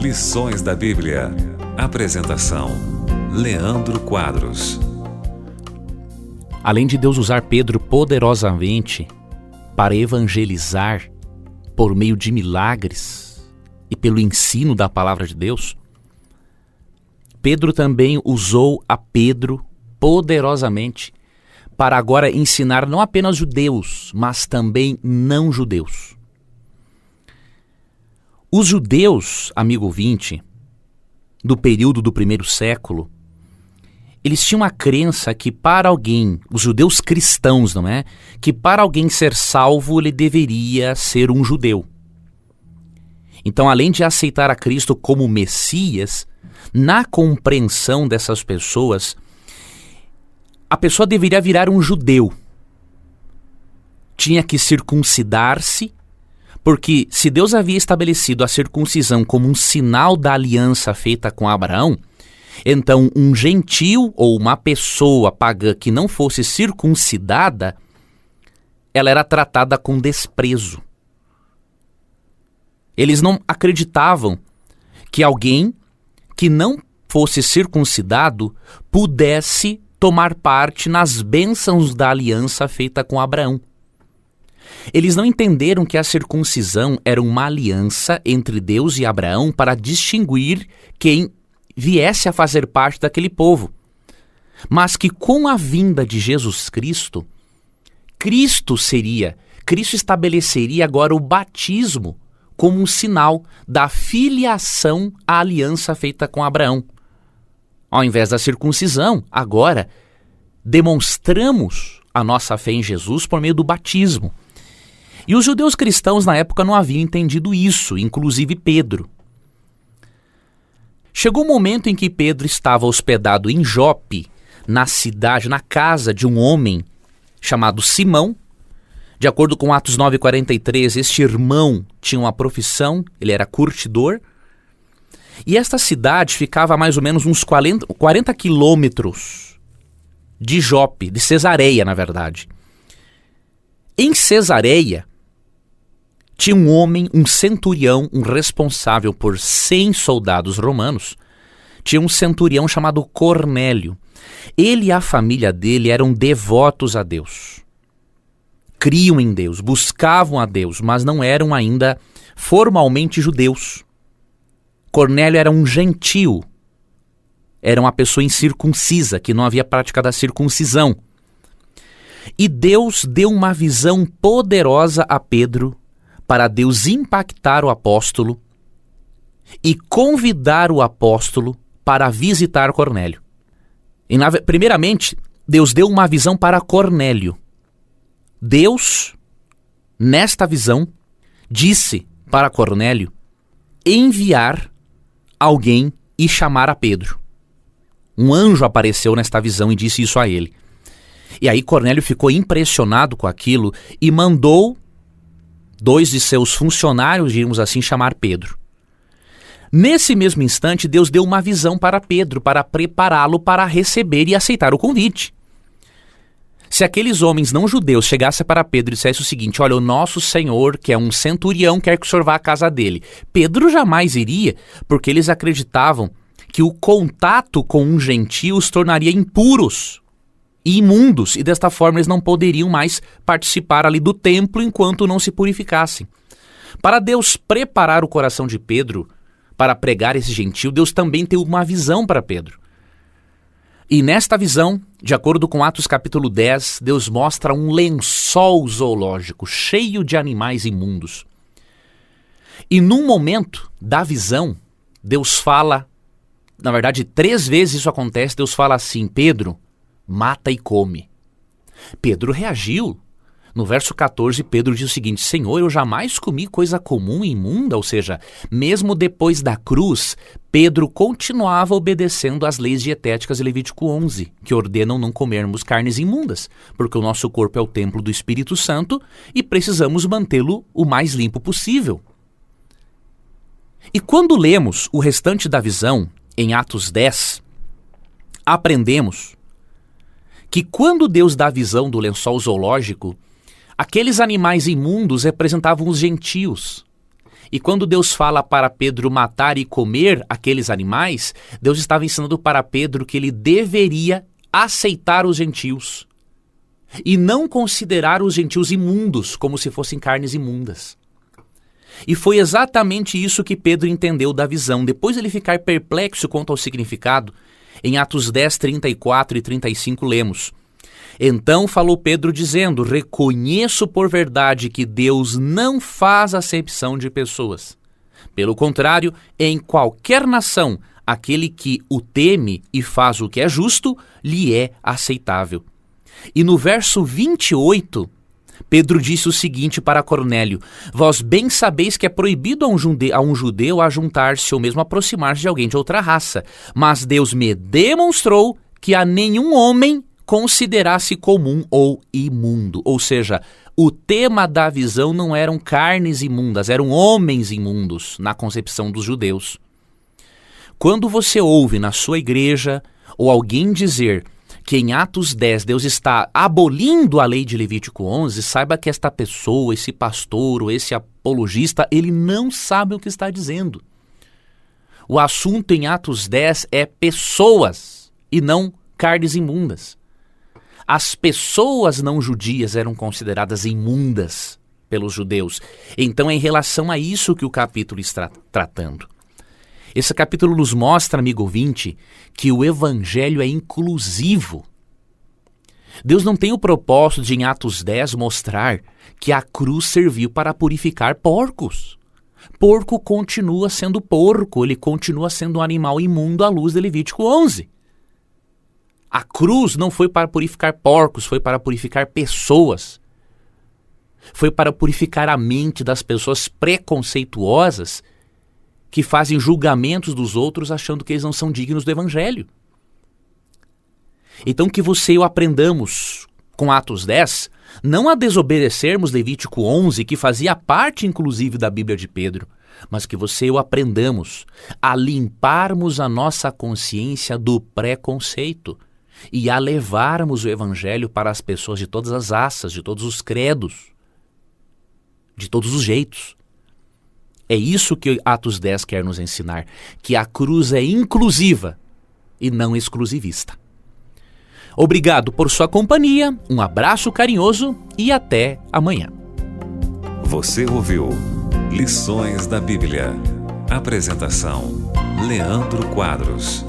Lições da Bíblia. Apresentação: Leandro Quadros. Além de Deus usar Pedro poderosamente para evangelizar por meio de milagres e pelo ensino da palavra de Deus, Pedro também usou a Pedro poderosamente para agora ensinar não apenas judeus, mas também não judeus. Os judeus, amigo ouvinte, do período do primeiro século, eles tinham a crença que para alguém, os judeus cristãos, não é? Que para alguém ser salvo, ele deveria ser um judeu. Então, além de aceitar a Cristo como Messias, na compreensão dessas pessoas, a pessoa deveria virar um judeu. Tinha que circuncidar-se, porque se Deus havia estabelecido a circuncisão como um sinal da aliança feita com Abraão, então um gentio ou uma pessoa pagã que não fosse circuncidada, ela era tratada com desprezo. Eles não acreditavam que alguém que não fosse circuncidado pudesse tomar parte nas bênçãos da aliança feita com Abraão. Eles não entenderam que a circuncisão era uma aliança entre Deus e Abraão para distinguir quem viesse a fazer parte daquele povo. Mas que com a vinda de Jesus Cristo, Cristo estabeleceria agora o batismo como um sinal da filiação à aliança feita com Abraão. Ao invés da circuncisão, agora demonstramos a nossa fé em Jesus por meio do batismo. E os judeus cristãos na época não haviam entendido isso, inclusive Pedro. Chegou um momento em que Pedro estava hospedado em Jope, na cidade, na casa de um homem chamado Simão. De acordo com Atos 9:43, este irmão tinha uma profissão, ele era curtidor. E esta cidade ficava a mais ou menos uns 40 quilômetros de Jope, de Cesareia, na verdade. Em Cesareia, tinha um homem, um centurião, um responsável por 100 soldados romanos. Tinha um centurião chamado Cornélio. Ele e a família dele eram devotos a Deus. Criam em Deus, buscavam a Deus, mas não eram ainda formalmente judeus. Cornélio era um gentio. Era uma pessoa incircuncisa, que não havia prática da circuncisão. E Deus deu uma visão poderosa a Pedro para Deus impactar o apóstolo e convidar o apóstolo para visitar Cornélio. E primeiramente, Deus deu uma visão para Cornélio. Deus, nesta visão, disse para Cornélio enviar alguém e chamar a Pedro. Um anjo apareceu nesta visão e disse isso a ele. E aí Cornélio ficou impressionado com aquilo e mandou 2 de seus funcionários, diríamos assim, chamar Pedro. Nesse mesmo instante, Deus deu uma visão para Pedro, para prepará-lo para receber e aceitar o convite. Se aqueles homens não judeus chegassem para Pedro e dissessem o seguinte: olha, o nosso Senhor, que é um centurião, quer que o senhor vá à casa dele. Pedro jamais iria, porque eles acreditavam que o contato com um gentio os tornaria impuros e imundos, e desta forma eles não poderiam mais participar ali do templo enquanto não se purificassem. Para Deus preparar o coração de Pedro para pregar esse gentio, Deus também tem uma visão para Pedro. E nesta visão, de acordo com Atos capítulo 10, Deus mostra um lençol zoológico cheio de animais imundos. E num momento da visão, Deus fala, na verdade 3 vezes isso acontece, Deus fala assim: Pedro, mata e come. Pedro reagiu. No verso 14, Pedro diz o seguinte: Senhor, eu jamais comi coisa comum e imunda. Ou seja, mesmo depois da cruz, Pedro continuava obedecendo às leis dietéticas de Levítico 11, que ordenam não comermos carnes imundas, porque o nosso corpo é o templo do Espírito Santo e precisamos mantê-lo o mais limpo possível. E quando lemos o restante da visão, em Atos 10, aprendemos que quando Deus dá a visão do lençol zoológico, aqueles animais imundos representavam os gentios. E quando Deus fala para Pedro matar e comer aqueles animais, Deus estava ensinando para Pedro que ele deveria aceitar os gentios e não considerar os gentios imundos como se fossem carnes imundas. E foi exatamente isso que Pedro entendeu da visão. Depois de ele ficar perplexo quanto ao significado, em Atos 10, 34 e 35 lemos: Então falou Pedro dizendo: Reconheço por verdade que Deus não faz acepção de pessoas. Pelo contrário, em qualquer nação, aquele que o teme e faz o que é justo, lhe é aceitável. E no verso 28, Pedro disse o seguinte para Cornélio: Vós bem sabeis que é proibido a um judeu ajuntar-se ou mesmo aproximar-se de alguém de outra raça. Mas Deus me demonstrou que a nenhum homem considerasse comum ou imundo. Ou seja, o tema da visão não eram carnes imundas, eram homens imundos na concepção dos judeus. Quando você ouve na sua igreja ou alguém dizer que em Atos 10 Deus está abolindo a lei de Levítico 11, saiba que esta pessoa, esse pastor ou esse apologista, ele não sabe o que está dizendo. O assunto em Atos 10 é pessoas e não carnes imundas. As pessoas não judias eram consideradas imundas pelos judeus. Então é em relação a isso que o capítulo está tratando. Esse capítulo nos mostra, amigo ouvinte, que o evangelho é inclusivo. Deus não tem o propósito de, em Atos 10, mostrar que a cruz serviu para purificar porcos. Porco continua sendo porco, ele continua sendo um animal imundo à luz de Levítico 11. A cruz não foi para purificar porcos, foi para purificar pessoas. Foi para purificar a mente das pessoas preconceituosas que fazem julgamentos dos outros achando que eles não são dignos do evangelho. Então que você e eu aprendamos com Atos 10, não a desobedecermos Levítico 11, que fazia parte inclusive da Bíblia de Pedro, mas que você e eu aprendamos a limparmos a nossa consciência do preconceito e a levarmos o evangelho para as pessoas de todas as raças, de todos os credos, de todos os jeitos. É isso que Atos 10 quer nos ensinar, que a cruz é inclusiva e não exclusivista. Obrigado por sua companhia, um abraço carinhoso e até amanhã. Você ouviu Lições da Bíblia. Apresentação: Leandro Quadros.